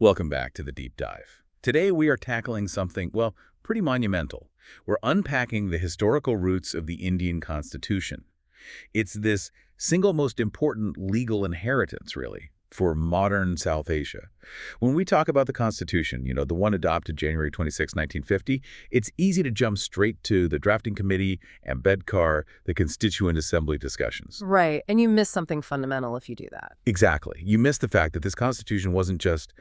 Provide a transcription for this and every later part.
Welcome back to the Deep Dive. Today we are tackling something, well, pretty monumental. We're unpacking the historical roots of the Indian Constitution. It's this single most important legal inheritance, really, for modern South Asia. When we talk about the Constitution, the one adopted January 26, 1950, it's easy to jump straight to the drafting committee, Ambedkar, the Constituent Assembly discussions. Right, and you miss something fundamental if you do that. Exactly. You miss the fact that this Constitution wasn't just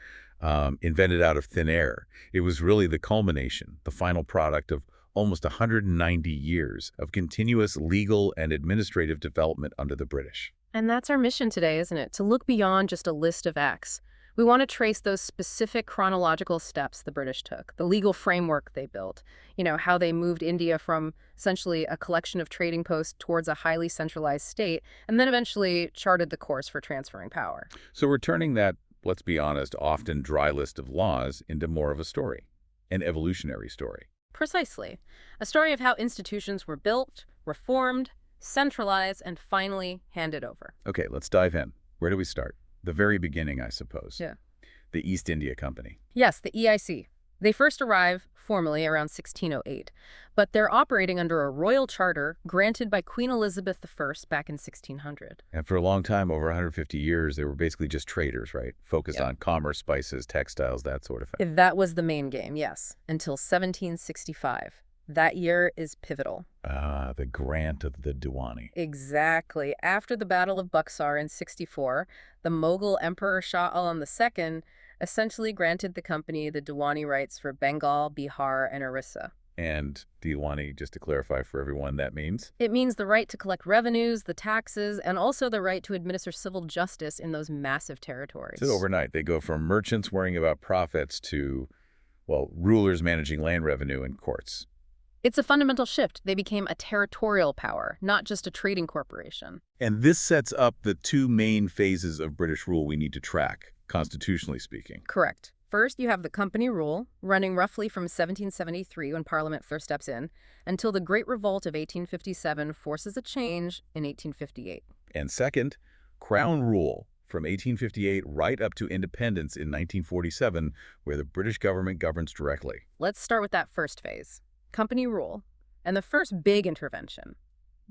invented out of thin air. It was really the culmination, the final product of almost 190 years of continuous legal and administrative development under the British. And that's our mission today, isn't it? To look beyond just a list of acts. We want to trace those specific chronological steps the British took, the legal framework they built, how they moved India from essentially a collection of trading posts towards a highly centralized state, and then eventually charted the course for transferring power. So we're turning that, let's be honest, often dry list of laws into more of a story, an evolutionary story. Precisely. A story of how institutions were built, reformed, centralized, and finally handed over. Okay, let's dive in. Where do we start? The very beginning, I suppose. Yeah. The East India Company. Yes, the EIC. They first arrive formally around 1608, but they're operating under a royal charter granted by Queen Elizabeth I back in 1600. And for a long time, over 150 years, they were basically just traders, right? Focused on commerce, spices, textiles, that sort of thing. That was the main game, yes, until 1765. That year is pivotal. The grant of the Diwani. Exactly. After the Battle of Buxar in 64, the Mughal Emperor Shah Alam II essentially granted the company the Diwani rights for Bengal, Bihar, and Orissa. And Diwani, just to clarify for everyone, that means? It means the right to collect revenues, the taxes, and also the right to administer civil justice in those massive territories. So overnight, they go from merchants worrying about profits to, well, rulers managing land revenue and courts. It's a fundamental shift. They became a territorial power, not just a trading corporation. And this sets up the two main phases of British rule we need to track, constitutionally speaking. Correct. First, you have the company rule, running roughly from 1773, when Parliament first steps in, until the Great Revolt of 1857 forces a change in 1858. And second, Crown rule, from 1858 right up to independence in 1947, where the British government governs directly. Let's start with that first phase. Company rule, and the first big intervention,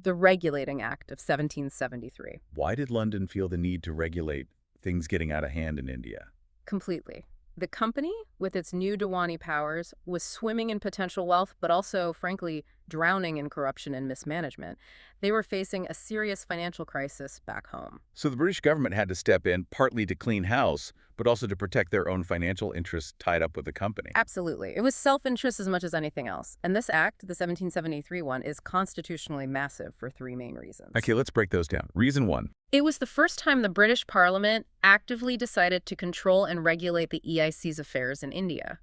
the Regulating Act of 1773. Why did London feel the need to regulate things getting out of hand in India? Completely. The company, with its new Diwani powers, was swimming in potential wealth, but also, frankly, drowning in corruption and mismanagement. They were facing a serious financial crisis back home. So the British government had to step in, partly to clean house, but also to protect their own financial interests tied up with the company. Absolutely. It was self-interest as much as anything else. And this act, the 1773 one, is constitutionally massive for three main reasons. Okay, let's break those down. Reason one. It was the first time the British Parliament actively decided to control and regulate the EIC's affairs in India.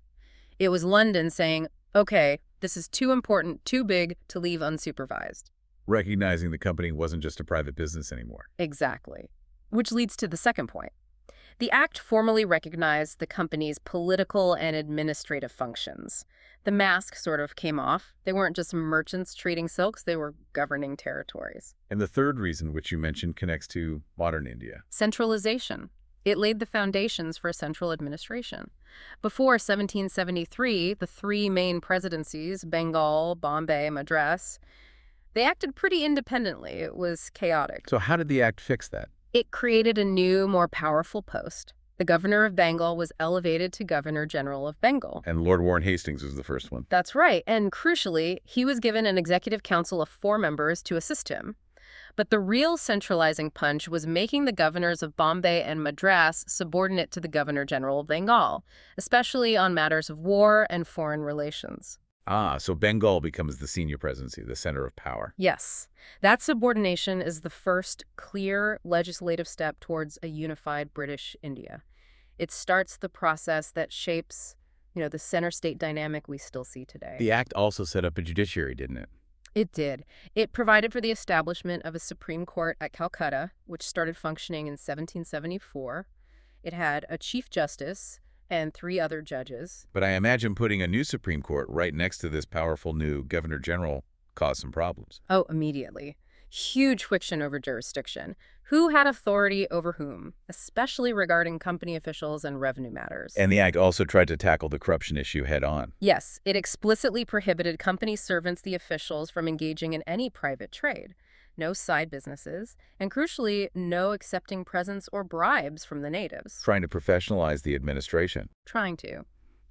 It was London saying, okay, this is too important, too big to leave unsupervised. Recognizing the company wasn't just a private business anymore. Exactly. Which leads to the second point. The act formally recognized the company's political and administrative functions. The mask sort of came off. They weren't just merchants trading silks, they were governing territories. And the third reason, which you mentioned, connects to modern India. Centralization. It laid the foundations for central administration. Before 1773, the three main presidencies, Bengal, Bombay, Madras, they acted pretty independently. It was chaotic. So how did the act fix that? It created a new, more powerful post. The governor of Bengal was elevated to Governor General of Bengal. And Lord Warren Hastings was the first one. That's right. And crucially, he was given an executive council of 4 members to assist him. But the real centralizing punch was making the governors of Bombay and Madras subordinate to the Governor General of Bengal, especially on matters of war and foreign relations. So Bengal becomes the senior presidency, the center of power. Yes. That subordination is the first clear legislative step towards a unified British India. It starts the process that shapes, the center-state dynamic we still see today. The act also set up a judiciary, didn't it? It did. It provided for the establishment of a Supreme Court at Calcutta, which started functioning in 1774. It had a Chief Justice and 3 other judges. But I imagine putting a new Supreme Court right next to this powerful new Governor General caused some problems. Oh, immediately. Huge friction over jurisdiction. Who had authority over whom, especially regarding company officials and revenue matters. And the act also tried to tackle the corruption issue head-on. Yes, it explicitly prohibited company servants, the officials, from engaging in any private trade. No side businesses, and crucially, no accepting presents or bribes from the natives. Trying to professionalize the administration. Trying to.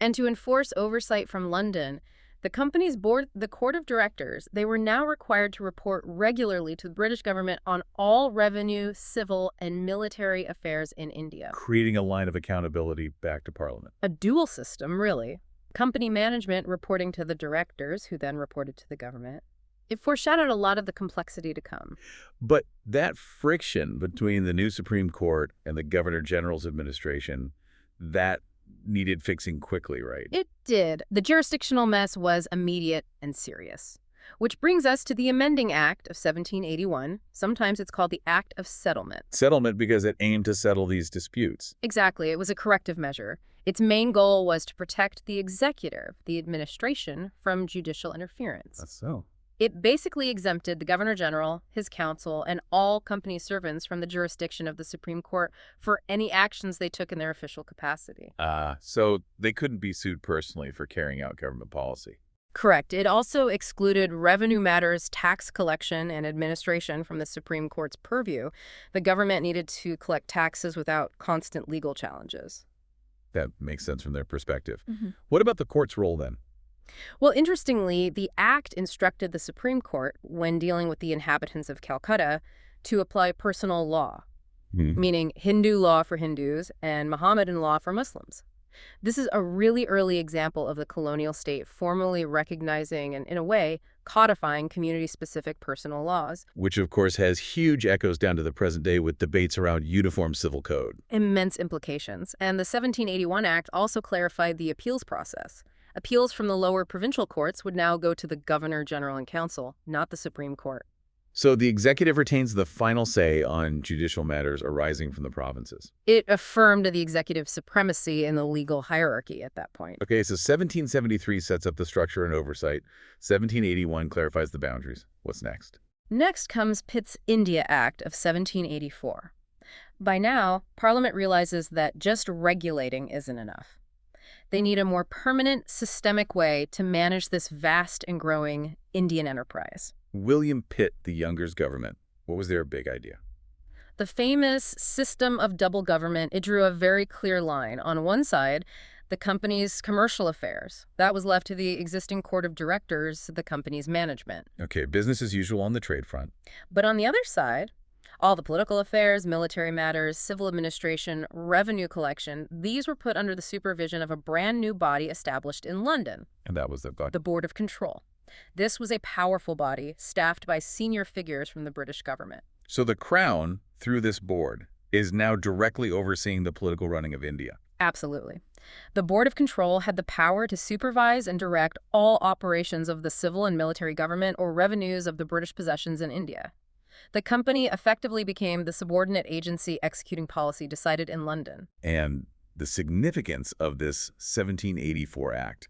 And to enforce oversight from London, the company's board, the court of directors, they were now required to report regularly to the British government on all revenue, civil, and military affairs in India. Creating a line of accountability back to Parliament. A dual system, really. Company management reporting to the directors, who then reported to the government. It foreshadowed a lot of the complexity to come. But that friction between the new Supreme Court and the Governor General's administration, that needed fixing quickly, right? It did. The jurisdictional mess was immediate and serious. Which brings us to the Amending Act of 1781. Sometimes it's called the Act of Settlement. Settlement because it aimed to settle these disputes. Exactly. It was a corrective measure. Its main goal was to protect the executive, the administration, from judicial interference. That's so. It basically exempted the Governor General, his council, and all company servants from the jurisdiction of the Supreme Court for any actions they took in their official capacity. So they couldn't be sued personally for carrying out government policy. Correct. It also excluded revenue matters, tax collection, and administration from the Supreme Court's purview. The government needed to collect taxes without constant legal challenges. That makes sense from their perspective. Mm-hmm. What about the court's role then? Well, interestingly, the Act instructed the Supreme Court, when dealing with the inhabitants of Calcutta, to apply personal law, meaning Hindu law for Hindus and Mohammedan law for Muslims. This is a really early example of the colonial state formally recognizing and, in a way, codifying community-specific personal laws. Which, of course, has huge echoes down to the present day with debates around uniform civil code. Immense implications. And the 1781 Act also clarified the appeals process. Appeals from the lower provincial courts would now go to the Governor General and Council, not the Supreme Court. So the executive retains the final say on judicial matters arising from the provinces. It affirmed the executive supremacy in the legal hierarchy at that point. Okay, so 1773 sets up the structure and oversight. 1781 clarifies the boundaries. What's next? Next comes Pitt's India Act of 1784. By now, Parliament realizes that just regulating isn't enough. They need a more permanent, systemic way to manage this vast and growing Indian enterprise. William Pitt the Younger's government. What was their big idea? The famous system of double government, it drew a very clear line. On one side, the company's commercial affairs. That was left to the existing court of directors, the company's management. Okay, business as usual on the trade front. But on the other side, all the political affairs, military matters, civil administration, revenue collection, these were put under the supervision of a brand new body established in London. And that was the Board of Control. This was a powerful body staffed by senior figures from the British government. So the Crown, through this board, is now directly overseeing the political running of India. Absolutely. The Board of Control had the power to supervise and direct all operations of the civil and military government or revenues of the British possessions in India. The company effectively became the subordinate agency executing policy decided in London. And the significance of this 1784 Act,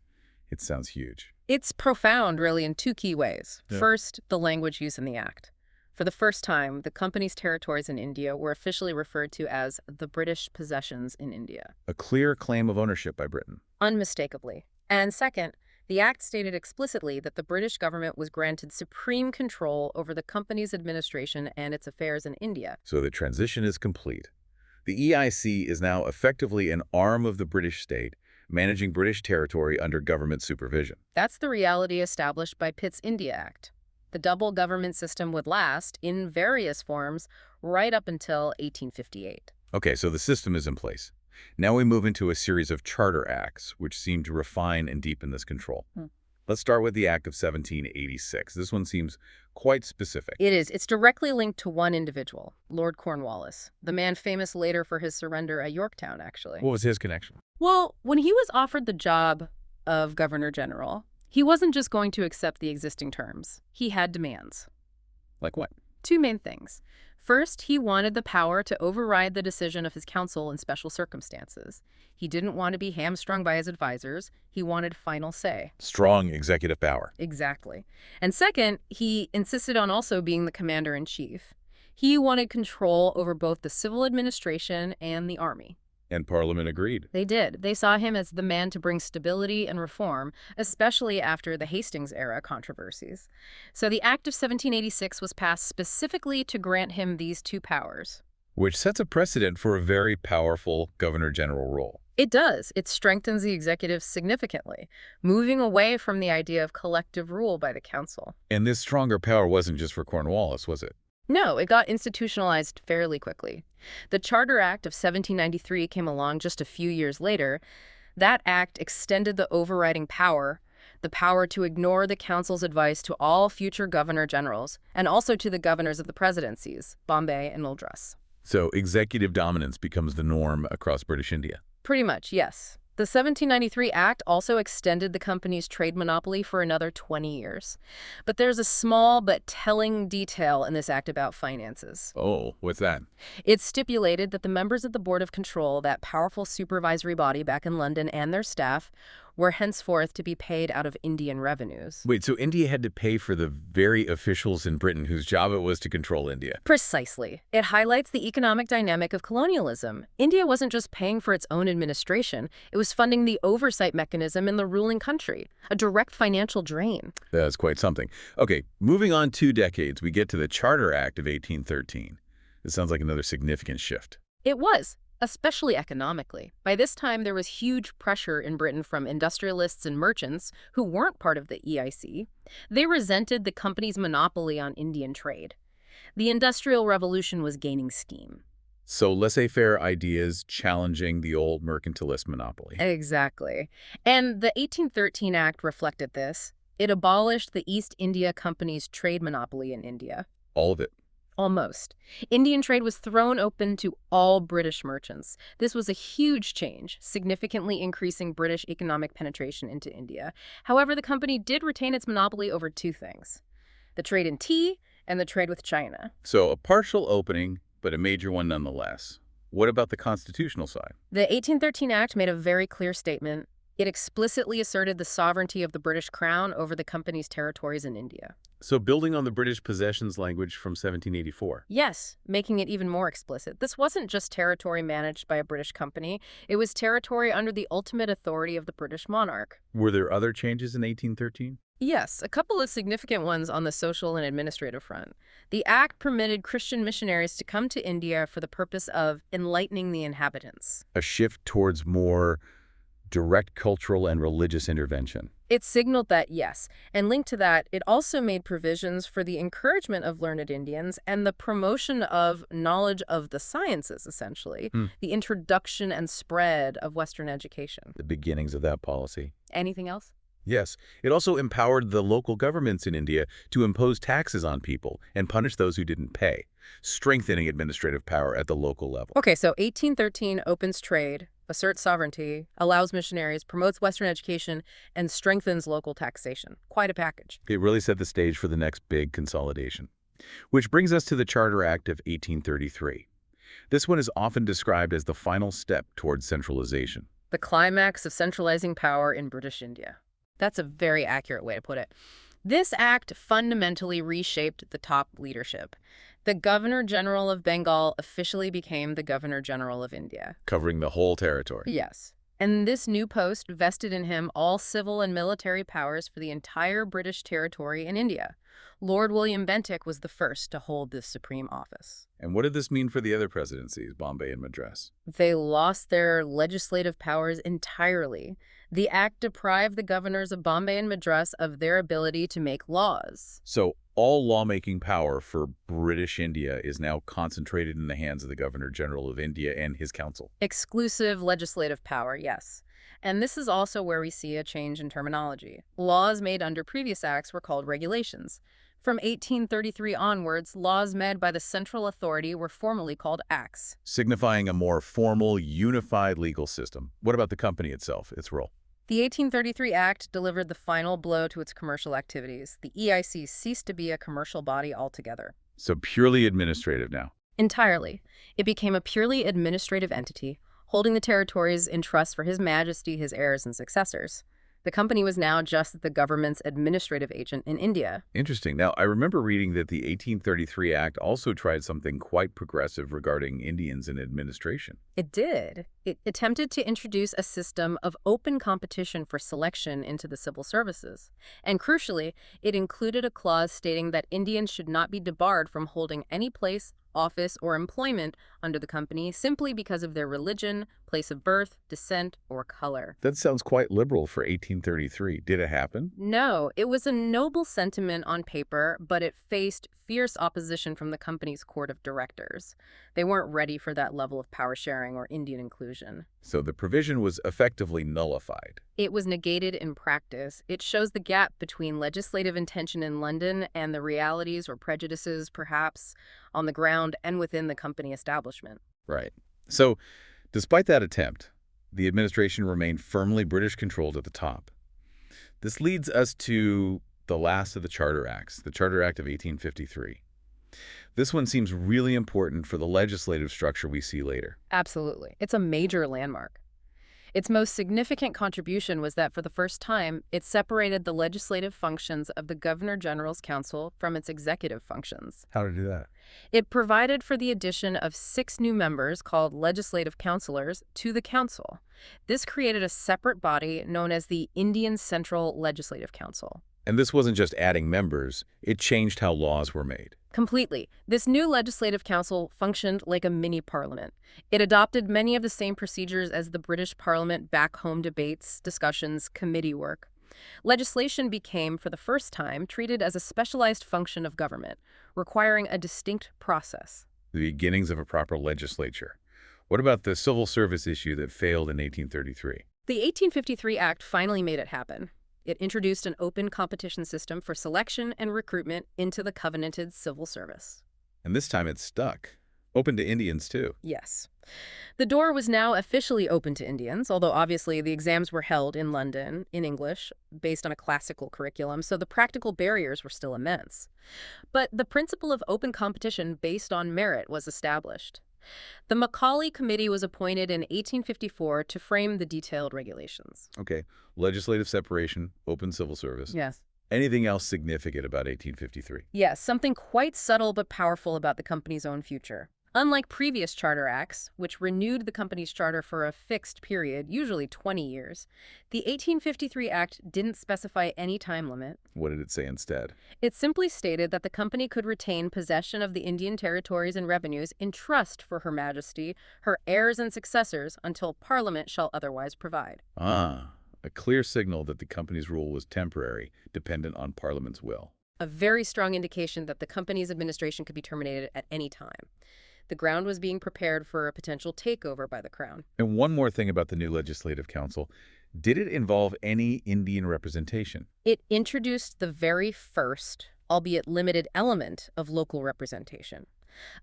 it sounds huge. It's profound, really, in two key ways. Yeah. First, the language used in the Act. For the first time, the company's territories in India were officially referred to as the British possessions in India. A clear claim of ownership by Britain. Unmistakably. And second, the Act stated explicitly that the British government was granted supreme control over the company's administration and its affairs in India. So the transition is complete. The EIC is now effectively an arm of the British state, managing British territory under government supervision. That's the reality established by Pitt's India Act. The double government system would last, in various forms, right up until 1858. Okay, so the system is in place. Now we move into a series of charter acts, which seem to refine and deepen this control. Let's start with the Act of 1786. This one seems quite specific. It is. It's directly linked to one individual, Lord Cornwallis, the man famous later for his surrender at Yorktown, actually. What was his connection? Well, when he was offered the job of Governor General, he wasn't just going to accept the existing terms. He had demands. Like what? Two main things. First, he wanted the power to override the decision of his council in special circumstances. He didn't want to be hamstrung by his advisors. He wanted final say. Strong executive power. Exactly. And second, he insisted on also being the commander-in-chief. He wanted control over both the civil administration and the army. And Parliament agreed. They did. They saw him as the man to bring stability and reform, especially after the Hastings-era controversies. So the Act of 1786 was passed specifically to grant him these two powers. Which sets a precedent for a very powerful governor-general role. It does. It strengthens the executive significantly, moving away from the idea of collective rule by the council. And this stronger power wasn't just for Cornwallis, was it? No, it got institutionalized fairly quickly. The Charter Act of 1793 came along just a few years later. That act extended the overriding power, the power to ignore the council's advice to all future governor-generals, and also to the governors of the presidencies, Bombay and Madras. So executive dominance becomes the norm across British India. Pretty much, yes. The 1793 Act also extended the company's trade monopoly for another 20 years. But there's a small but telling detail in this act about finances. Oh, what's that? It stipulated that the members of the Board of Control, that powerful supervisory body back in London, and their staff were henceforth to be paid out of Indian revenues. Wait, so India had to pay for the very officials in Britain whose job it was to control India? Precisely. It highlights the economic dynamic of colonialism. India wasn't just paying for its own administration, it was funding the oversight mechanism in the ruling country, a direct financial drain. That's quite something. Okay, moving on 2 decades, we get to the Charter Act of 1813. This sounds like another significant shift. It was. Especially economically. By this time, there was huge pressure in Britain from industrialists and merchants who weren't part of the EIC. They resented the company's monopoly on Indian trade. The Industrial Revolution was gaining steam. So laissez-faire ideas challenging the old mercantilist monopoly. Exactly. And the 1813 Act reflected this. It abolished the East India Company's trade monopoly in India. All of it. Almost. Indian trade was thrown open to all British merchants. This was a huge change, significantly increasing British economic penetration into India. However, the company did retain its monopoly over 2 things: the trade in tea and the trade with China. So a partial opening, but a major one nonetheless. What about the constitutional side? The 1813 Act made a very clear statement. It explicitly asserted the sovereignty of the British Crown over the company's territories in India. So building on the British possessions language from 1784. Yes, making it even more explicit. This wasn't just territory managed by a British company. It was territory under the ultimate authority of the British monarch. Were there other changes in 1813? Yes, a couple of significant ones on the social and administrative front. The act permitted Christian missionaries to come to India for the purpose of enlightening the inhabitants. A shift towards more direct cultural and religious intervention. It signaled that, yes, and linked to that, it also made provisions for the encouragement of learned Indians and the promotion of knowledge of the sciences, essentially, the introduction and spread of Western education. The beginnings of that policy. Anything else? Yes, it also empowered the local governments in India to impose taxes on people and punish those who didn't pay, strengthening administrative power at the local level. Okay, so 1813 opens trade, asserts sovereignty, allows missionaries, promotes Western education, and strengthens local taxation. Quite a package. It really set the stage for the next big consolidation. Which brings us to the Charter Act of 1833. This one is often described as the final step towards centralization. The climax of centralizing power in British India. That's a very accurate way to put it. This act fundamentally reshaped the top leadership. The Governor-General of Bengal officially became the Governor-General of India. Covering the whole territory. Yes. And this new post vested in him all civil and military powers for the entire British territory in India. Lord William Bentinck was the first to hold this supreme office. And what did this mean for the other presidencies, Bombay and Madras? They lost their legislative powers entirely. The act deprived the governors of Bombay and Madras of their ability to make laws. So all lawmaking power for British India is now concentrated in the hands of the Governor-General of India and his council. Exclusive legislative power, yes. And this is also where we see a change in terminology. Laws made under previous acts were called regulations. From 1833 onwards, laws made by the central authority were formally called acts. Signifying a more formal, unified legal system. What about the company itself, its role? The 1833 Act delivered the final blow to its commercial activities. The EIC ceased to be a commercial body altogether. So purely administrative now. Entirely. It became a purely administrative entity, holding the territories in trust for His Majesty, his heirs, and successors. The company was now just the government's administrative agent in India. Interesting. Now, I remember reading that the 1833 Act also tried something quite progressive regarding Indians in administration. It did. It attempted to introduce a system of open competition for selection into the civil services. And crucially, it included a clause stating that Indians should not be debarred from holding any place, office, or employment under the company simply because of their religion, place of birth, descent, or color. That sounds quite liberal for 1833. Did it happen? No, it was a noble sentiment on paper, but it faced fierce opposition from the company's court of directors. They weren't ready for that level of power sharing or Indian inclusion. So the provision was effectively nullified. It was negated in practice. It shows the gap between legislative intention in London and the realities or prejudices, perhaps, on the ground and within the company establishment. Right. So, despite that attempt, the administration remained firmly British-controlled at the top. This leads us to the last of the Charter Acts, the Charter Act of 1853. This one seems really important for the legislative structure we see later. Absolutely. It's a major landmark. Its most significant contribution was that for the first time, it separated the legislative functions of the Governor-General's Council from its executive functions. How to do that? It provided for the addition of 6 new members called legislative councillors to the council. This created a separate body known as the Indian Central Legislative Council. And this wasn't just adding members, it changed how laws were made. Completely. This new legislative council functioned like a mini parliament. It adopted many of the same procedures as the British Parliament: back home debates, discussions, committee work. Legislation became, for the first time, treated as a specialized function of government, requiring a distinct process. The beginnings of a proper legislature. What about the civil service issue that failed in 1833? The 1853 Act finally made it happen. It introduced an open competition system for selection and recruitment into the covenanted civil service. And this time it stuck. Open to Indians, too. Yes. The door was now officially open to Indians, although obviously the exams were held in London, in English, based on a classical curriculum, so the practical barriers were still immense. But the principle of open competition based on merit was established. The Macaulay Committee was appointed in 1854 to frame the detailed regulations. Okay. Legislative separation, open civil service. Yes. Anything else significant about 1853? Yes, something quite subtle but powerful about the company's own future. Unlike previous charter acts, which renewed the company's charter for a fixed period, usually 20 years, the 1853 Act didn't specify any time limit. What did it say instead? It simply stated that the company could retain possession of the Indian territories and revenues in trust for Her Majesty, her heirs and successors, until Parliament shall otherwise provide. Ah, a clear signal that the company's rule was temporary, dependent on Parliament's will. A very strong indication that the company's administration could be terminated at any time. The ground was being prepared for a potential takeover by the Crown. And one more thing about the new Legislative Council. Did it involve any Indian representation? It introduced the very first, albeit limited, element of local representation.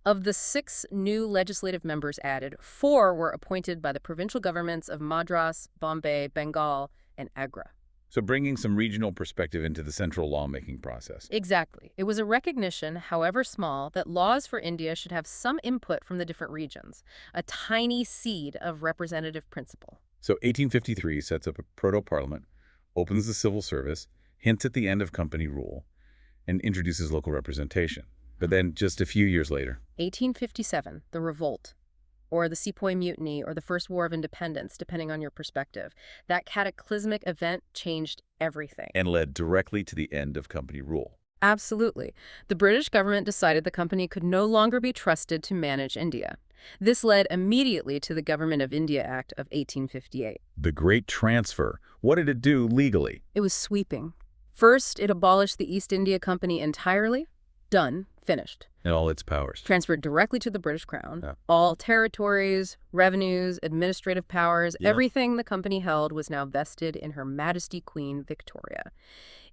Of the 6 new legislative members added, 4 were appointed by the provincial governments of Madras, Bombay, Bengal, and Agra. So bringing some regional perspective into the central lawmaking process. Exactly. It was a recognition, however small, that laws for India should have some input from the different regions, a tiny seed of representative principle. So 1853 sets up a proto-parliament, opens the civil service, hints at the end of company rule, and introduces local representation. But then just a few years later, 1857, the revolt, or the Sepoy Mutiny, or the First War of Independence, depending on your perspective. That cataclysmic event changed everything. and led directly to the end of company rule. Absolutely. The British government decided the company could no longer be trusted to manage India. This led immediately to the Government of India Act of 1858. The Great Transfer. What did it do legally? It was sweeping. First, it abolished the East India Company entirely. Done. Finished. And all its powers. Transferred directly to the British Crown. Yeah. All territories, revenues, administrative powers, Yeah. everything the company held was now vested in Her Majesty Queen Victoria.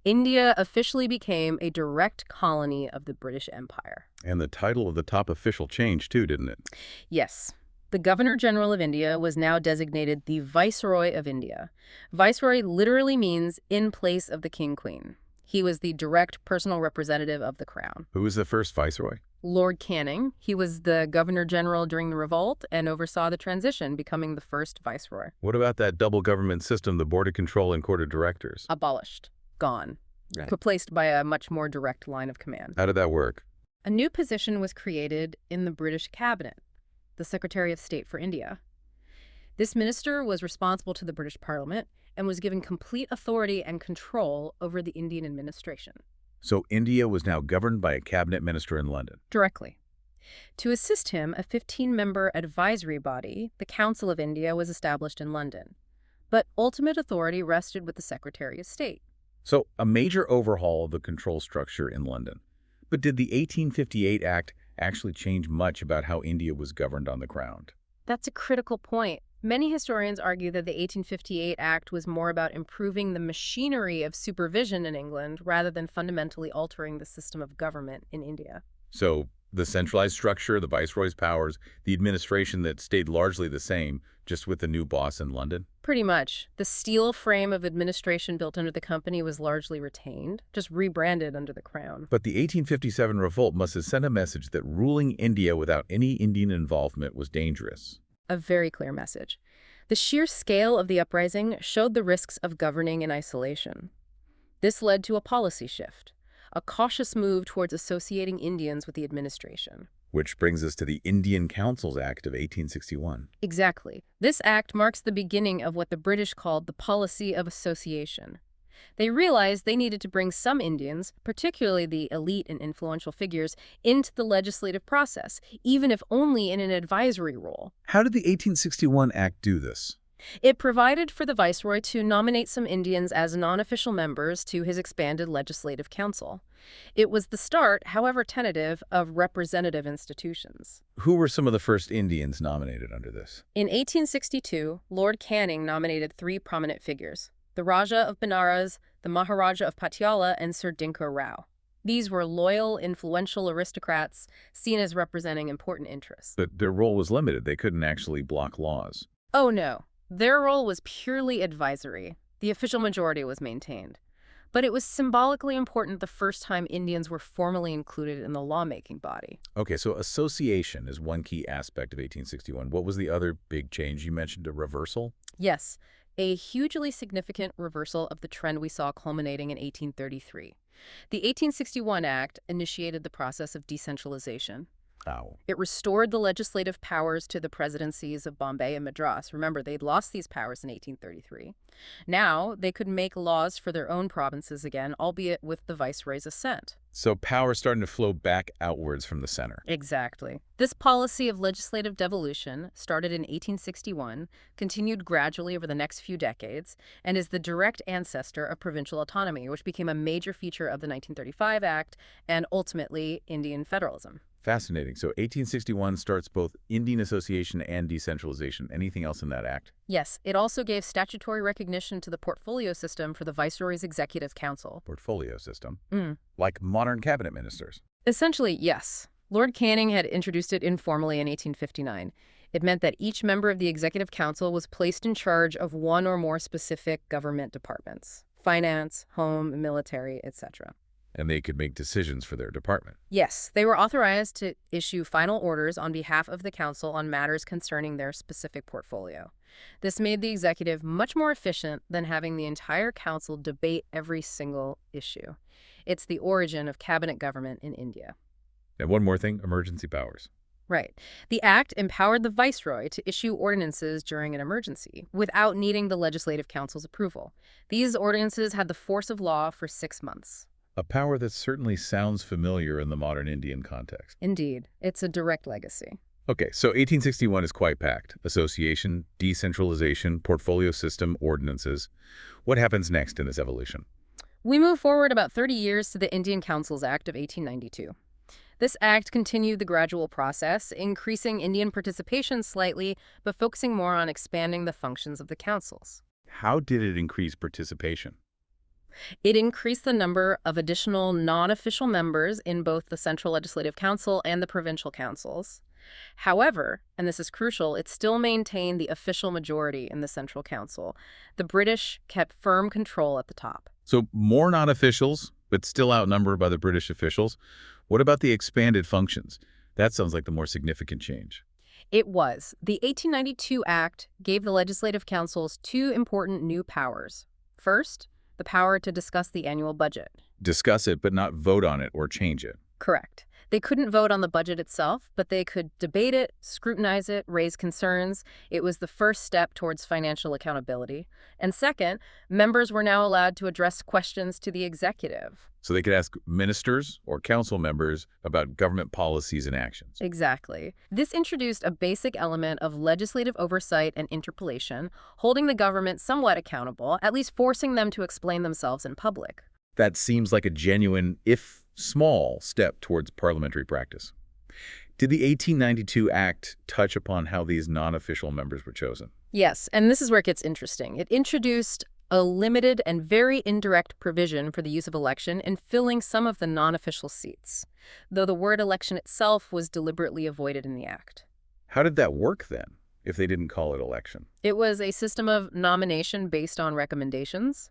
India officially became a direct colony of the British Empire. And the title of the top official changed too, didn't it? Yes. The Governor-General of India was now designated the Viceroy of India. Viceroy literally means in place of the King-Queen. He was the direct personal representative of the crown. Who was the first viceroy? Lord Canning, he was the governor-general during the revolt and oversaw the transition, becoming the first viceroy. What about that double government system, the Board of Control and Court of Directors? Abolished. Gone. Right. Replaced by a much more direct line of command. How did that work? A new position was created in the British cabinet, the Secretary of State for India. This minister was responsible to the British Parliament and was given complete authority and control over the Indian administration. So India was now governed by a cabinet minister in London. Directly. To assist him, a 15-member advisory body, the Council of India, was established in London. But ultimate authority rested with the Secretary of State. So a major overhaul of the control structure in London. But did the 1858 Act actually change much about how India was governed on the ground? That's a critical point. Many historians argue that the 1858 Act was more about improving the machinery of supervision in England rather than fundamentally altering the system of government in India. So the centralized structure, the viceroy's powers, the administration that stayed largely the same, just with the new boss in London? Pretty much. The steel frame of administration built under the company was largely retained, just rebranded under the crown. But the 1857 revolt must have sent a message that ruling India without any Indian involvement was dangerous. A very clear message. The sheer scale of the uprising showed the risks of governing in isolation. This led to a policy shift, a cautious move towards associating Indians with the administration. Which brings us to the Indian Councils Act of 1861. Exactly. This act marks the beginning of what the British called the policy of association. They realized they needed to bring some Indians, particularly the elite and influential figures, into the legislative process, even if only in an advisory role. How did the 1861 Act do this? It provided for the viceroy to nominate some Indians as non-official members to his expanded legislative council. It was the start, however tentative, of representative institutions. Who were some of the first Indians nominated under this? In 1862, Lord Canning nominated 3 prominent figures: the Raja of Benares, the Maharaja of Patiala, and Sir Dinka Rao. These were loyal, influential aristocrats seen as representing important interests. But their role was limited. They couldn't actually block laws. Oh no, their role was purely advisory. The official majority was maintained. But it was symbolically important the first time Indians were formally included in the lawmaking body. Okay, so association is one key aspect of 1861. What was the other big change? You mentioned a reversal? Yes, a hugely significant reversal of the trend we saw culminating in 1833. The 1861 Act initiated the process of decentralization. How? It restored the legislative powers to the presidencies of Bombay and Madras. Remember, they'd lost these powers in 1833. Now, they could make laws for their own provinces again, albeit with the viceroy's assent. So power starting to flow back outwards from the center. Exactly. This policy of legislative devolution, started in 1861, continued gradually over the next few decades, and is the direct ancestor of provincial autonomy, which became a major feature of the 1935 Act and ultimately Indian federalism. Fascinating. So 1861 starts both Indian association and decentralization. Anything else in that act? Yes, it also gave statutory recognition to the portfolio system for the Viceroy's Executive Council. Portfolio system? Mm. Like modern cabinet ministers. Essentially, yes. Lord Canning had introduced it informally in 1859. It meant that each member of the Executive Council was placed in charge of one or more specific government departments: finance, home, military, etc. And they could make decisions for their department. Yes, they were authorized to issue final orders on behalf of the council on matters concerning their specific portfolio. This made the executive much more efficient than having the entire council debate every single issue. It's the origin of cabinet government in India. And one more thing, emergency powers. Right. The act empowered the viceroy to issue ordinances during an emergency without needing the legislative council's approval. These ordinances had the force of law for 6 months. A power that certainly sounds familiar in the modern Indian context. Indeed, it's a direct legacy. Okay, so 1861 is quite packed. Association, decentralization, portfolio system, ordinances. What happens next in this evolution? We move forward about 30 years to the Indian Councils Act of 1892. This act continued the gradual process, increasing Indian participation slightly, but focusing more on expanding the functions of the councils. How did it increase participation? It increased the number of additional non-official members in both the Central Legislative Council and the provincial councils. However, and this is crucial, it still maintained the official majority in the Central Council. The British kept firm control at the top. So more non-officials, but still outnumbered by the British officials. What about the expanded functions? That sounds like the more significant change. It was. The 1892 Act gave the legislative councils two important new powers. First, the power to discuss the annual budget. Discuss it, but not vote on it or change it. Correct. They couldn't vote on the budget itself, but they could debate it, scrutinize it, raise concerns. It was the first step towards financial accountability. And second, members were now allowed to address questions to the executive. So they could ask ministers or council members about government policies and actions. Exactly. This introduced a basic element of legislative oversight and interpellation, holding the government somewhat accountable, at least forcing them to explain themselves in public. That seems like a genuine, if small, step towards parliamentary practice. Did the 1892 Act touch upon how these non-official members were chosen? Yes, and this is where it gets interesting. It introduced a limited and very indirect provision for the use of election in filling some of the non-official seats, though the word election itself was deliberately avoided in the Act. How did that work then, if they didn't call it election? It was a system of nomination based on recommendations.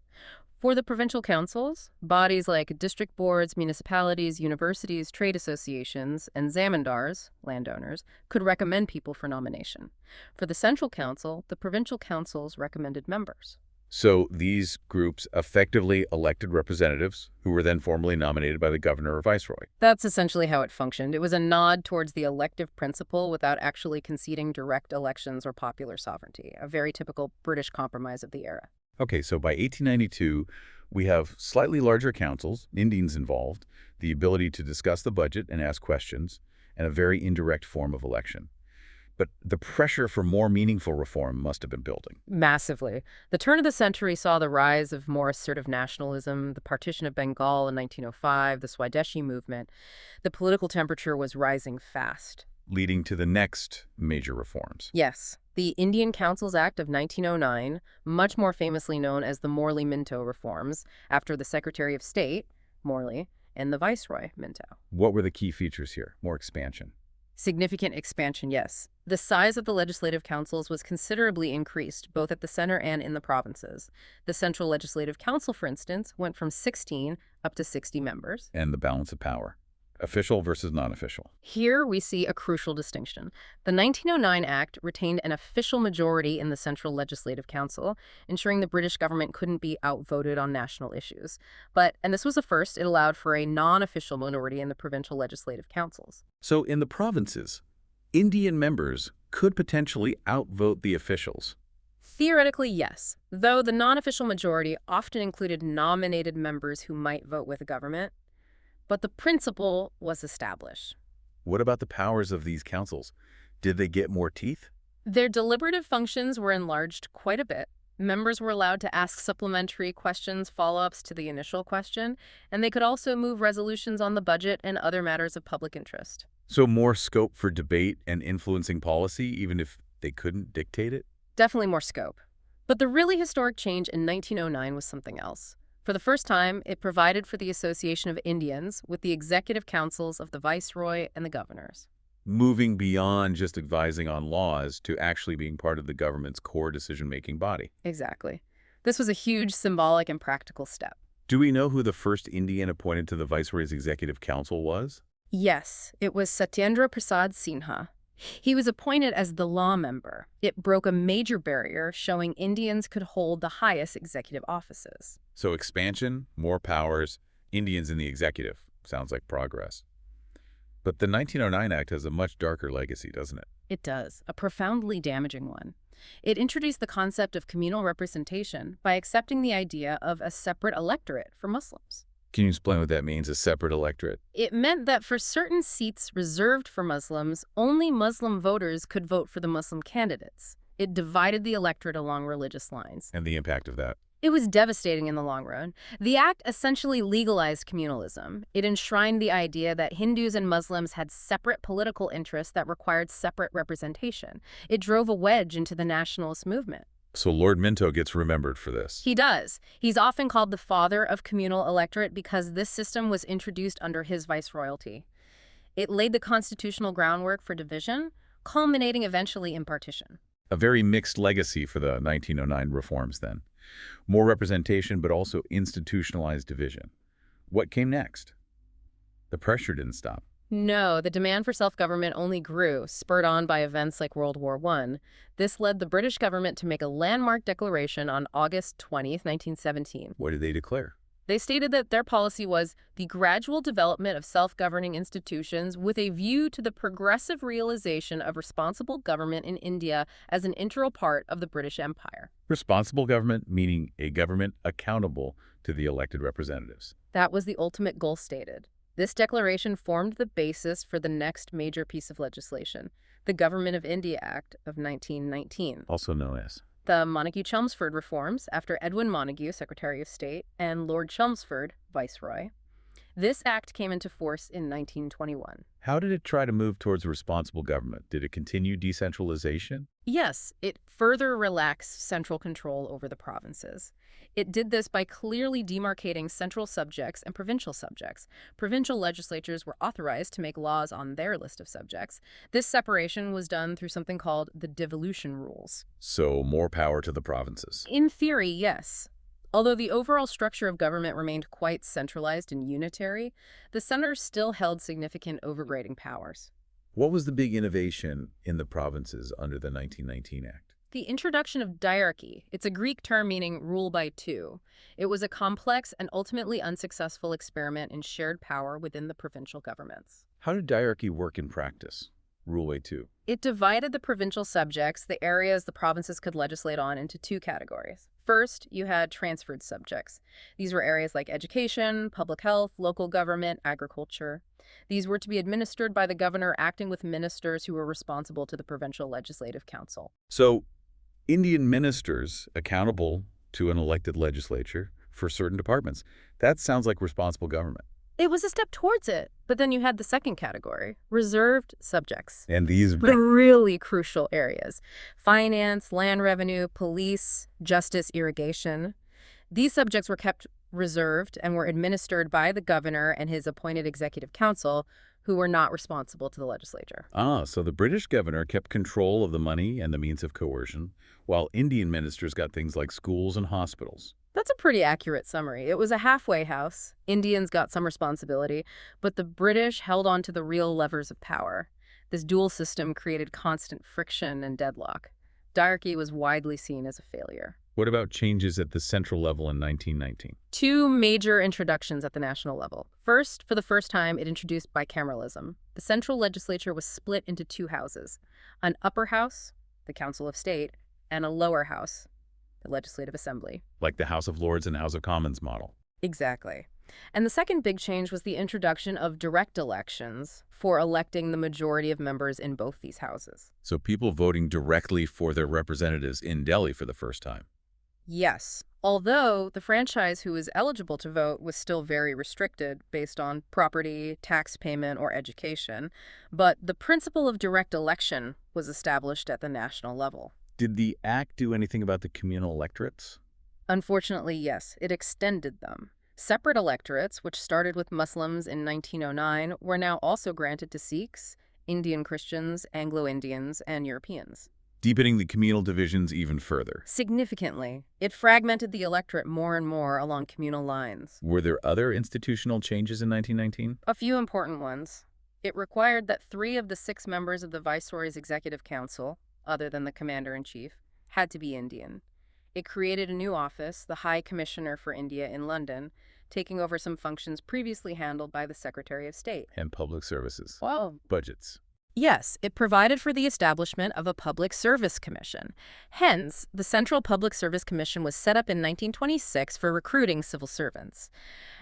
For the provincial councils, bodies like district boards, municipalities, universities, trade associations, and zamindars, landowners, could recommend people for nomination. For the central council, the provincial councils recommended members. So these groups effectively elected representatives who were then formally nominated by the governor or viceroy. That's essentially how it functioned. It was a nod towards the elective principle without actually conceding direct elections or popular sovereignty, a very typical British compromise of the era. Okay, so by 1892, we have slightly larger councils, Indians involved, the ability to discuss the budget and ask questions, and a very indirect form of election. But the pressure for more meaningful reform must have been building. Massively. The turn of the century saw the rise of more assertive nationalism, the partition of Bengal in 1905, the Swadeshi movement. The political temperature was rising fast. Leading to the next major reforms. Yes. The Indian Councils Act of 1909, much more famously known as the Morley-Minto reforms, after the Secretary of State, Morley, and the Viceroy, Minto. What were the key features here? More expansion. Significant expansion, yes. The size of the legislative councils was considerably increased, both at the center and in the provinces. The Central Legislative Council, for instance, went from 16 up to 60 members. And the balance of power. Official versus non-official. Here we see a crucial distinction. The 1909 Act retained an official majority in the Central Legislative Council, ensuring the British government couldn't be outvoted on national issues. But, and this was a first, it allowed for a non-official minority in the provincial legislative councils. So in the provinces, Indian members could potentially outvote the officials. Theoretically, yes, though the non-official majority often included nominated members who might vote with the government. But the principle was established. What about the powers of these councils? Did they get more teeth? Their deliberative functions were enlarged quite a bit. Members were allowed to ask supplementary questions, follow-ups to the initial question, and they could also move resolutions on the budget and other matters of public interest. So more scope for debate and influencing policy, even if they couldn't dictate it? Definitely more scope. But the really historic change in 1909 was something else. For the first time, it provided for the association of Indians with the executive councils of the viceroy and the governors. Moving beyond just advising on laws to actually being part of the government's core decision-making body. Exactly. This was a huge symbolic and practical step. Do we know who the first Indian appointed to the viceroy's executive council was? Yes, it was Satyendra Prasad Sinha. He was appointed as the law member. It broke a major barrier, showing Indians could hold the highest executive offices. So expansion, more powers, Indians in the executive. Sounds like progress. But the 1909 Act has a much darker legacy, doesn't it? It does, a profoundly damaging one. It introduced the concept of communal representation by accepting the idea of a separate electorate for Muslims. Can you explain what that means, a separate electorate? It meant that for certain seats reserved for Muslims, only Muslim voters could vote for the Muslim candidates. It divided the electorate along religious lines. And the impact of that? It was devastating in the long run. The act essentially legalized communalism. It enshrined the idea that Hindus and Muslims had separate political interests that required separate representation. It drove a wedge into the nationalist movement. So Lord Minto gets remembered for this. He does. He's often called the father of communal electorate because this system was introduced under his viceroyalty. It laid the constitutional groundwork for division, culminating eventually in partition. A very mixed legacy for the 1909 reforms then. More representation, but also institutionalized division. What came next? The pressure didn't stop. No, the demand for self-government only grew, spurred on by events like World War I. This led the British government to make a landmark declaration on August 20th, 1917. What did they declare? They stated that their policy was the gradual development of self-governing institutions with a view to the progressive realization of responsible government in India as an integral part of the British Empire. Responsible government, meaning a government accountable to the elected representatives. That was the ultimate goal stated. This declaration formed the basis for the next major piece of legislation, the Government of India Act of 1919. Also known as The Montagu-Chelmsford reforms, after Edwin Montagu, Secretary of State, and Lord Chelmsford, Viceroy. This act came into force in 1921. How did it try to move towards responsible government? Did it continue decentralization? Yes, it further relaxed central control over the provinces. It did this by clearly demarcating central subjects and provincial subjects. Provincial legislatures were authorized to make laws on their list of subjects. This separation was done through something called the devolution rules. So more power to the provinces. In theory, yes. Although the overall structure of government remained quite centralized and unitary, the center still held significant overgrading powers. What was the big innovation in the provinces under the 1919 Act? The introduction of diarchy. It's a Greek term meaning rule by two. It was a complex and ultimately unsuccessful experiment in shared power within the provincial governments. How did diarchy work in practice? Rule Way 2. It divided the provincial subjects, the areas the provinces could legislate on, into two categories. First, you had transferred subjects. These were areas like education, public health, local government, agriculture. These were to be administered by the governor acting with ministers who were responsible to the provincial legislative council. So, Indian ministers accountable to an elected legislature for certain departments. That sounds like responsible government. It was a step towards it, but then you had the second category, reserved subjects. And these... The really crucial areas: finance, land revenue, police, justice, irrigation. These subjects were kept reserved and were administered by the governor and his appointed executive council, who were not responsible to the legislature. So the British governor kept control of the money and the means of coercion, while Indian ministers got things like schools and hospitals. That's a pretty accurate summary. It was a halfway house. Indians got some responsibility, but the British held on to the real levers of power. This dual system created constant friction and deadlock. Diarchy was widely seen as a failure. What about changes at the central level in 1919? Two major introductions at the national level. First, for the first time, it introduced bicameralism. The central legislature was split into two houses: an upper house, the Council of State, and a lower house, the Legislative Assembly. Like the House of Lords and House of Commons model. Exactly. And the second big change was the introduction of direct elections for electing the majority of members in both these houses. So people voting directly for their representatives in Delhi for the first time. Yes, although the franchise who was eligible to vote was still very restricted based on property, tax payment, or education, but the principle of direct election was established at the national level. Did the act do anything about the communal electorates? Unfortunately, yes, it extended them. Separate electorates, which started with Muslims in 1909, were now also granted to Sikhs, Indian Christians, Anglo-Indians, and Europeans. Deepening the communal divisions even further. Significantly, it fragmented the electorate more and more along communal lines. Were there other institutional changes in 1919? A few important ones. It required that 3 of the 6 members of the Viceroy's Executive Council, other than the Commander-in-Chief, had to be Indian. It created a new office, the High Commissioner for India in London, taking over some functions previously handled by the Secretary of State. And public services. Wow. Budgets. Yes, it provided for the establishment of a Public Service Commission. Hence, the Central Public Service Commission was set up in 1926 for recruiting civil servants.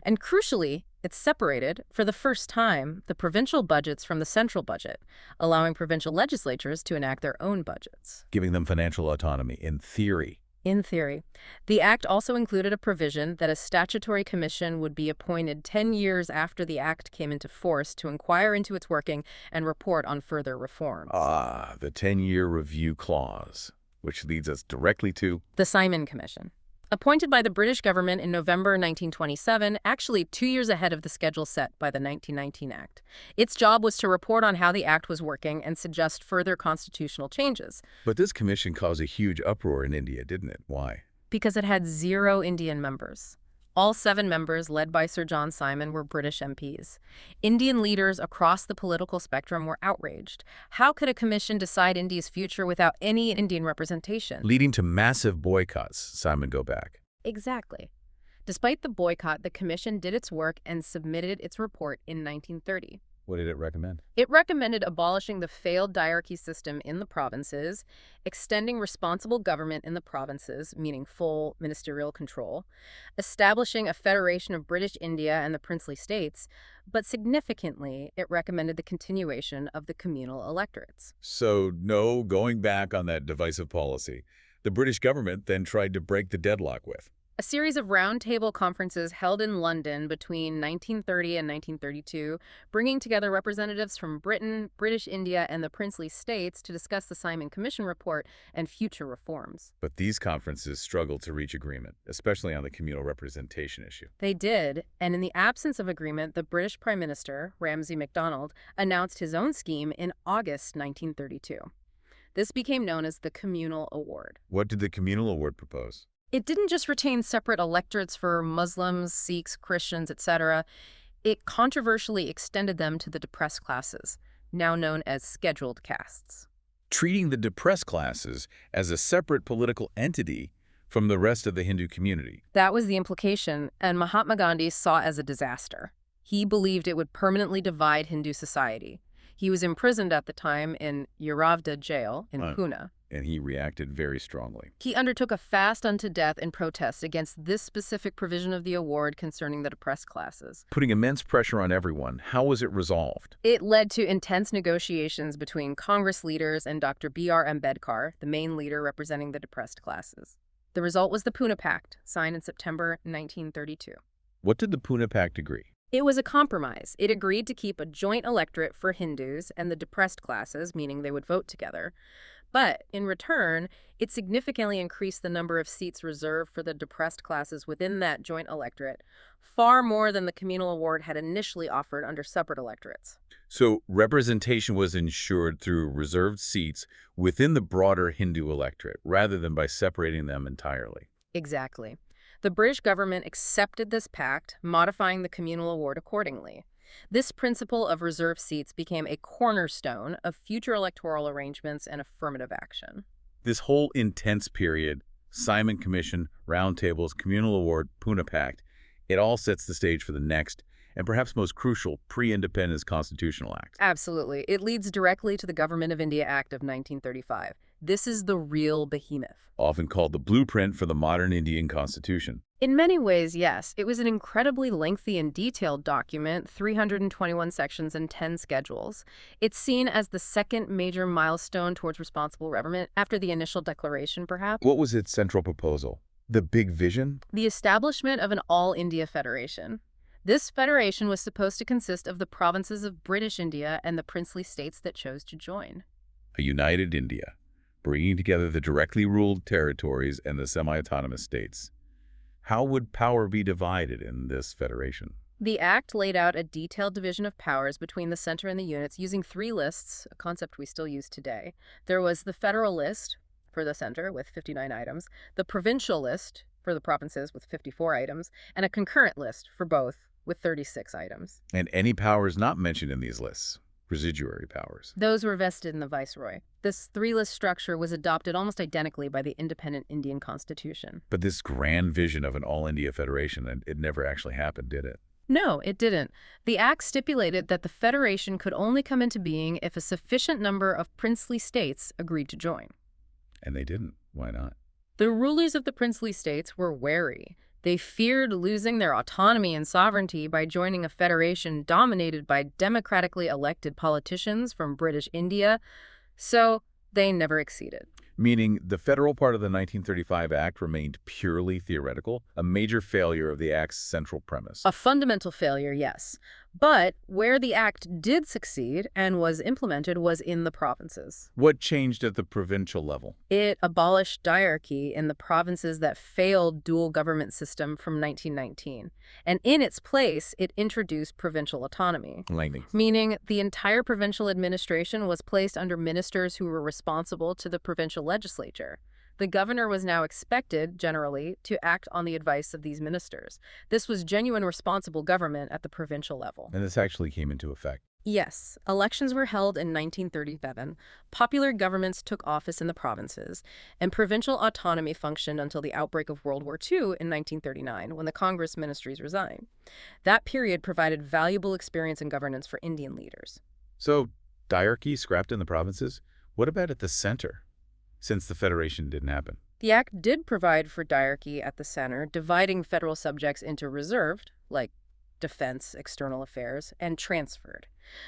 And crucially, it separated, for the first time, the provincial budgets from the central budget, allowing provincial legislatures to enact their own budgets. Giving them financial autonomy, in theory. In theory. The act also included a provision that a statutory commission would be appointed 10 years after the act came into force to inquire into its working and report on further reforms. The 10-year review clause, which leads us directly to the Simon Commission. Appointed by the British government in November 1927, actually 2 years ahead of the schedule set by the 1919 Act. Its job was to report on how the Act was working and suggest further constitutional changes. But this commission caused a huge uproar in India, didn't it? Why? Because it had 0 Indian members. All 7 members, led by Sir John Simon, were British MPs. Indian leaders across the political spectrum were outraged. How could a commission decide India's future without any Indian representation? Leading to massive boycotts, Simon go back. Exactly. Despite the boycott, the commission did its work and submitted its report in 1930. What did it recommend? It recommended abolishing the failed diarchy system in the provinces, extending responsible government in the provinces, meaning full ministerial control, establishing a federation of British India and the princely states, but significantly, it recommended the continuation of the communal electorates. So, no going back on that divisive policy. The British government then tried to break the deadlock with A series of roundtable conferences held in London between 1930 and 1932, bringing together representatives from Britain, British India, and the princely states to discuss the Simon Commission report and future reforms. But these conferences struggled to reach agreement, especially on the communal representation issue. They did, and in the absence of agreement, the British Prime Minister, Ramsay MacDonald, announced his own scheme in August 1932. This became known as the Communal Award. What did the Communal Award propose? It didn't just retain separate electorates for Muslims, Sikhs, Christians, etc. It controversially extended them to the depressed classes, now known as scheduled castes. Treating the depressed classes as a separate political entity from the rest of the Hindu community. That was the implication, and Mahatma Gandhi saw it as a disaster. He believed it would permanently divide Hindu society. He was imprisoned at the time in Yeravda jail in Pune. And he reacted very strongly. He undertook a fast unto death in protest against this specific provision of the award concerning the depressed classes. Putting immense pressure on everyone, how was it resolved? It led to intense negotiations between Congress leaders and Dr. B.R. Ambedkar, the main leader representing the depressed classes. The result was the Pune Pact, signed in September 1932. What did the Pune Pact agree? It was a compromise. It agreed to keep a joint electorate for Hindus and the depressed classes, meaning they would vote together. But in return, it significantly increased the number of seats reserved for the depressed classes within that joint electorate, far more than the communal award had initially offered under separate electorates. So representation was ensured through reserved seats within the broader Hindu electorate, rather than by separating them entirely. Exactly. The British government accepted this pact, modifying the communal award accordingly. This principle of reserved seats became a cornerstone of future electoral arrangements and affirmative action. This whole intense period, Simon Commission, roundtables, communal award, Pune Pact, it all sets the stage for the next, and perhaps most crucial, pre-independence constitutional act. Absolutely. It leads directly to the Government of India Act of 1935. This is the real behemoth. Often called the blueprint for the modern Indian constitution. In many ways, yes. It was an incredibly lengthy and detailed document, 321 sections and 10 schedules. It's seen as the second major milestone towards responsible government, after the initial declaration, perhaps. What was its central proposal? The big vision? The establishment of an all-India federation. This federation was supposed to consist of the provinces of British India and the princely states that chose to join. A united India, bringing together the directly ruled territories and the semi-autonomous states. How would power be divided in this federation? The Act laid out a detailed division of powers between the center and the units using 3 lists, a concept we still use today. There was the federal list for the center with 59 items, the provincial list for the provinces with 54 items, and a concurrent list for both with 36 items. And any powers not mentioned in these lists? Residuary powers. Those were vested in the viceroy. This 3-list structure was adopted almost identically by the independent Indian constitution. But this grand vision of an all-India federation, it never actually happened, did it? No, it didn't. The Act stipulated that the federation could only come into being if a sufficient number of princely states agreed to join. And they didn't. Why not? The rulers of the princely states were wary. They feared losing their autonomy and sovereignty by joining a federation dominated by democratically elected politicians from British India, so they never acceded. Meaning the federal part of the 1935 Act remained purely theoretical, a major failure of the Act's central premise. A fundamental failure, yes. But where the Act did succeed and was implemented was in the provinces. What changed at the provincial level? It abolished diarchy in the provinces that failed dual government system from 1919. And in its place, it introduced provincial autonomy. Meaning the entire provincial administration was placed under ministers who were responsible to the provincial legislature. The governor was now expected, generally, to act on the advice of these ministers. This was genuine responsible government at the provincial level. And this actually came into effect. Yes, elections were held in 1937, popular governments took office in the provinces, and provincial autonomy functioned until the outbreak of World War II in 1939, when the Congress ministries resigned. That period provided valuable experience in governance for Indian leaders. So, diarchy scrapped in the provinces? What about at the center, since the federation didn't happen? The act did provide for diarchy at the center, dividing federal subjects into reserved, like defense, external affairs, and transferred.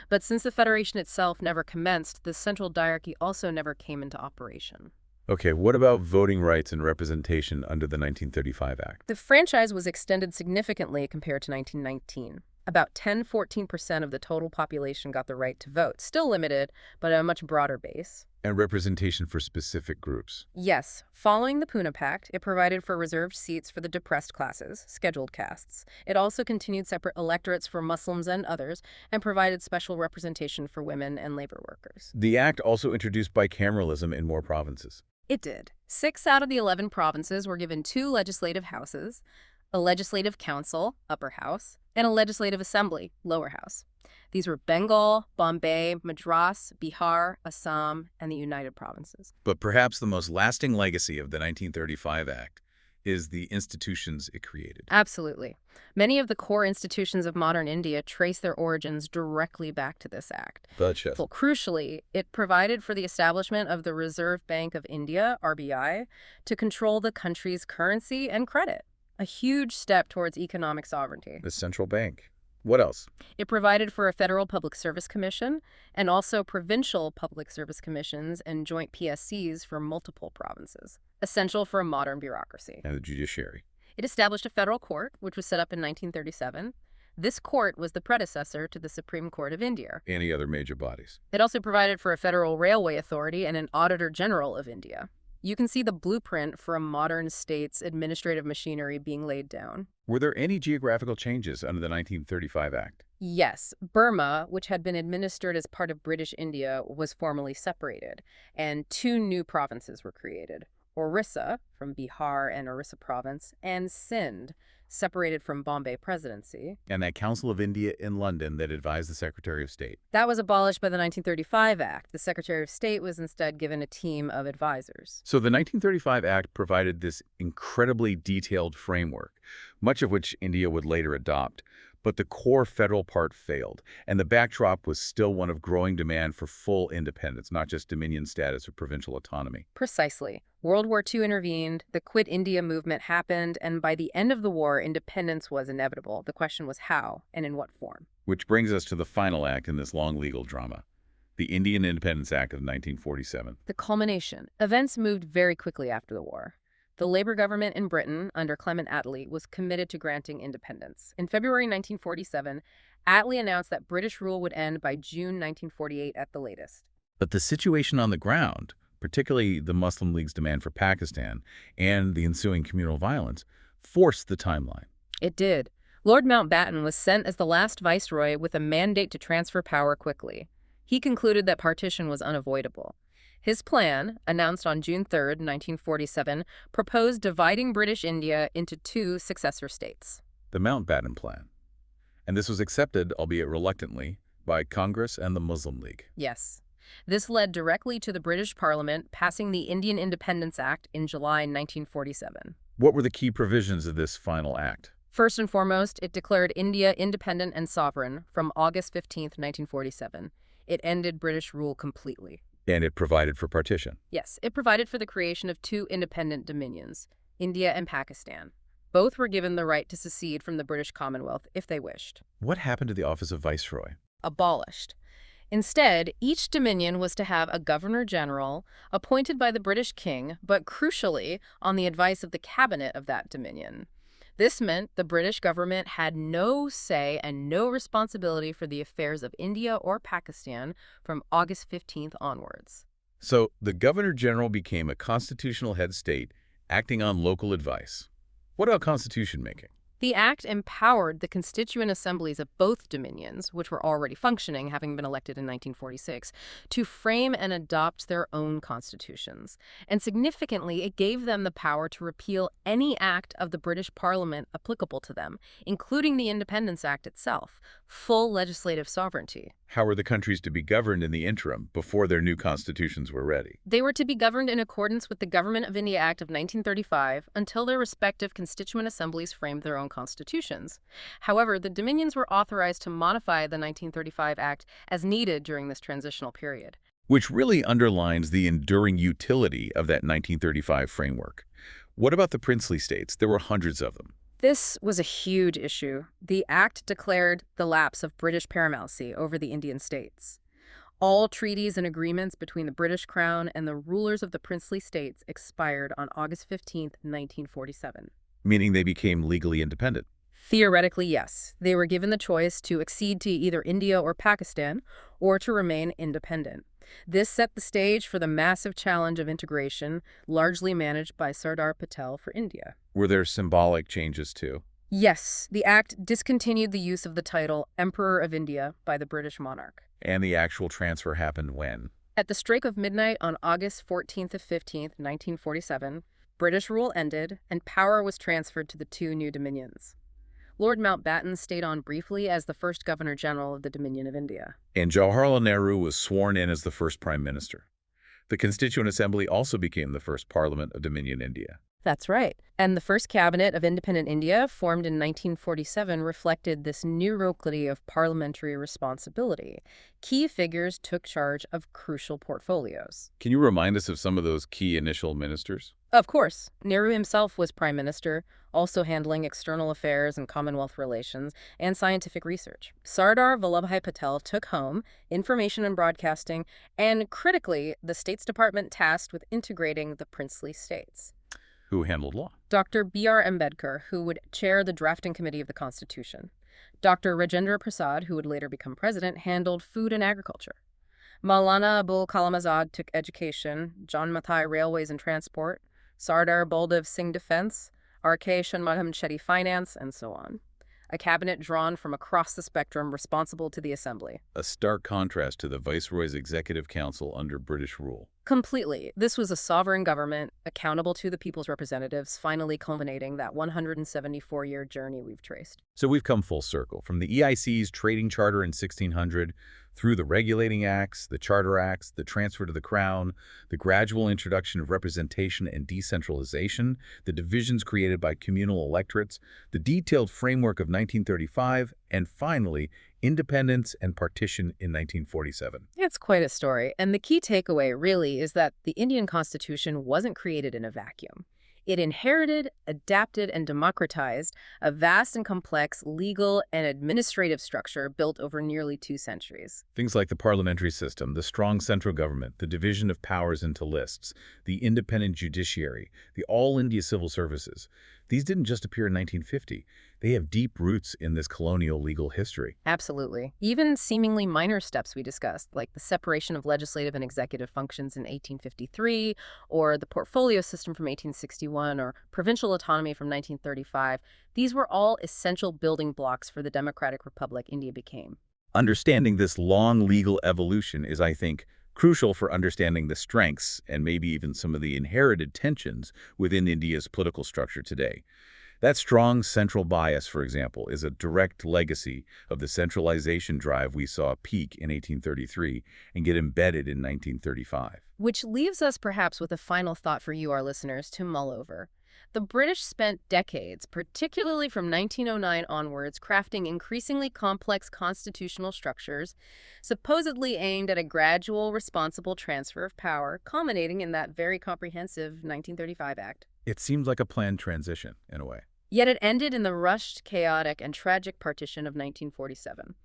But since the Federation itself never commenced, the central diarchy also never came into operation. Okay, what about voting rights and representation under the 1935 Act? The franchise was extended significantly compared to 1919. About 10–14% of the total population got the right to vote, still limited, but at a much broader base. And representation for specific groups. Yes, following the Pune Pact, it provided for reserved seats for the depressed classes, scheduled castes. It also continued separate electorates for Muslims and others, and provided special representation for women and labor workers. The act also introduced bicameralism in more provinces. It did. 6 out of the 11 provinces were given 2 legislative houses, a legislative council, upper house, and a legislative assembly, lower house. These were Bengal, Bombay, Madras, Bihar, Assam, and the United Provinces. But perhaps the most lasting legacy of the 1935 Act is the institutions it created. Absolutely. Many of the core institutions of modern India trace their origins directly back to this act. Such as? Well, crucially, it provided for the establishment of the Reserve Bank of India, RBI, to control the country's currency and credit, a huge step towards economic sovereignty. The central bank. What else? It provided for a federal public service commission and also provincial public service commissions and joint PSCs for multiple provinces, essential for a modern bureaucracy. And the judiciary. It established a federal court, which was set up in 1937. This court was the predecessor to the Supreme Court of India. Any other major bodies. It also provided for a federal railway authority and an auditor general of India. You can see the blueprint for a modern state's administrative machinery being laid down. Were there any geographical changes under the 1935 Act? Yes, Burma, which had been administered as part of British India, was formally separated, and 2 new provinces were created. Orissa, from Bihar and Orissa Province, and Sindh, separated from Bombay Presidency. And that Council of India in London that advised the Secretary of State. That was abolished by the 1935 Act. The Secretary of State was instead given a team of advisors. So the 1935 Act provided this incredibly detailed framework, much of which India would later adopt. But the core federal part failed, and the backdrop was still one of growing demand for full independence, not just dominion status or provincial autonomy. Precisely. World War II intervened, the Quit India movement happened, and by the end of the war, independence was inevitable. The question was how and in what form. Which brings us to the final act in this long legal drama, the Indian Independence Act of 1947. The culmination. Events moved very quickly after the war. The Labour government in Britain, under Clement Attlee, was committed to granting independence. In February 1947, Attlee announced that British rule would end by June 1948 at the latest. But the situation on the ground, particularly the Muslim League's demand for Pakistan and the ensuing communal violence, forced the timeline. It did. Lord Mountbatten was sent as the last viceroy with a mandate to transfer power quickly. He concluded that partition was unavoidable. His plan, announced on June 3, 1947, proposed dividing British India into 2 successor states. The Mountbatten Plan. And this was accepted, albeit reluctantly, by Congress and the Muslim League. Yes. This led directly to the British Parliament passing the Indian Independence Act in July 1947. What were the key provisions of this final act? First and foremost, it declared India independent and sovereign from August 15, 1947. It ended British rule completely. And it provided for partition. Yes, it provided for the creation of 2 independent dominions, India and Pakistan. Both were given the right to secede from the British Commonwealth if they wished. What happened to the office of Viceroy? Abolished. Instead, each dominion was to have a governor-general appointed by the British king, but crucially, on the advice of the cabinet of that dominion. This meant the British government had no say and no responsibility for the affairs of India or Pakistan from August 15th onwards. So the Governor-General became a constitutional head state acting on local advice. What about constitution making? The act empowered the constituent assemblies of both dominions, which were already functioning, having been elected in 1946, to frame and adopt their own constitutions. And significantly, it gave them the power to repeal any act of the British Parliament applicable to them, including the Independence Act itself, full legislative sovereignty. How were the countries to be governed in the interim, before their new constitutions were ready? They were to be governed in accordance with the Government of India Act of 1935 until their respective constituent assemblies framed their own constitutions. However, the dominions were authorized to modify the 1935 Act as needed during this transitional period. Which really underlines the enduring utility of that 1935 framework. What about the princely states? There were hundreds of them. This was a huge issue. The Act declared the lapse of British paramountcy over the Indian states. All treaties and agreements between the British Crown and the rulers of the princely states expired on August 15, 1947. Meaning they became legally independent. Theoretically, yes. They were given the choice to accede to either India or Pakistan, or to remain independent. This set the stage for the massive challenge of integration, largely managed by Sardar Patel for India. Were there symbolic changes too? Yes, the Act discontinued the use of the title Emperor of India by the British monarch. And the actual transfer happened when? At the strike of midnight on August 14th to 15th, 1947, British rule ended and power was transferred to the two new dominions. Lord Mountbatten stayed on briefly as the first Governor-General of the Dominion of India. And Jawaharlal Nehru was sworn in as the first Prime Minister. The Constituent Assembly also became the first Parliament of Dominion India. That's right. And the first cabinet of independent India, formed in 1947, reflected this new reality of parliamentary responsibility. Key figures took charge of crucial portfolios. Can you remind us of some of those key initial ministers? Of course. Nehru himself was prime minister, also handling external affairs and Commonwealth relations and scientific research. Sardar Vallabhbhai Patel took home information and broadcasting, and critically, the States Department tasked with integrating the princely states. Who handled law? Dr. B.R. Ambedkar, who would chair the drafting committee of the Constitution. Dr. Rajendra Prasad, who would later become president, handled food and agriculture. Maulana Abul Kalam Azad took education, John Mathai railways and transport, Sardar Baldev Singh defense, R.K. Shanmugam Shetty finance, and so on. A cabinet drawn from across the spectrum responsible to the assembly. A stark contrast to the Viceroy's Executive Council under British rule. Completely. This was a sovereign government, accountable to the people's representatives, finally culminating that 174-year journey we've traced. So we've come full circle, from the EIC's trading charter in 1600, through the regulating acts, the charter acts, the transfer to the crown, the gradual introduction of representation and decentralization, the divisions created by communal electorates, the detailed framework of 1935, and finally, independence and partition in 1947. It's quite a story, and the key takeaway really is that the Indian Constitution wasn't created in a vacuum. It inherited, adapted, and democratized a vast and complex legal and administrative structure built over nearly 2 centuries. Things like the parliamentary system, the strong central government, the division of powers into lists, the independent judiciary, the all-India civil services. These didn't just appear in 1950. They have deep roots in this colonial legal history. Absolutely. Even seemingly minor steps we discussed, like the separation of legislative and executive functions in 1853, or the portfolio system from 1861, or provincial autonomy from 1935, these were all essential building blocks for the democratic republic India became. Understanding this long legal evolution is, I think, crucial for understanding the strengths and maybe even some of the inherited tensions within India's political structure today. That strong central bias, for example, is a direct legacy of the centralization drive we saw peak in 1833 and get embedded in 1935. Which leaves us perhaps with a final thought for you, our listeners, to mull over. The British spent decades, particularly from 1909 onwards, crafting increasingly complex constitutional structures, supposedly aimed at a gradual, responsible transfer of power, culminating in that very comprehensive 1935 Act. It seemed like a planned transition, in a way. Yet it ended in the rushed, chaotic, and tragic partition of 1947.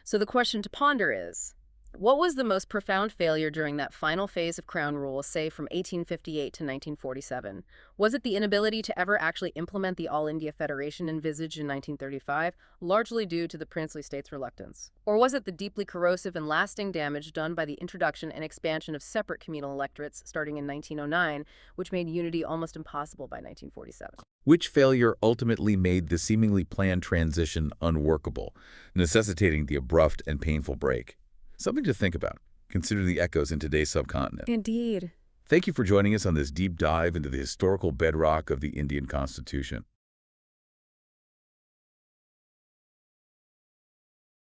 So the question to ponder is, What was the most profound failure during that final phase of Crown rule, say from 1858 to 1947? Was it the inability to ever actually implement the All India Federation envisaged in 1935, largely due to the princely states' reluctance? Or was it the deeply corrosive and lasting damage done by the introduction and expansion of separate communal electorates starting in 1909, which made unity almost impossible by 1947? Which failure ultimately made the seemingly planned transition unworkable, necessitating the abrupt and painful break? Something to think about. Consider the echoes in today's subcontinent. Indeed. Thank you for joining us on this deep dive into the historical bedrock of the Indian Constitution.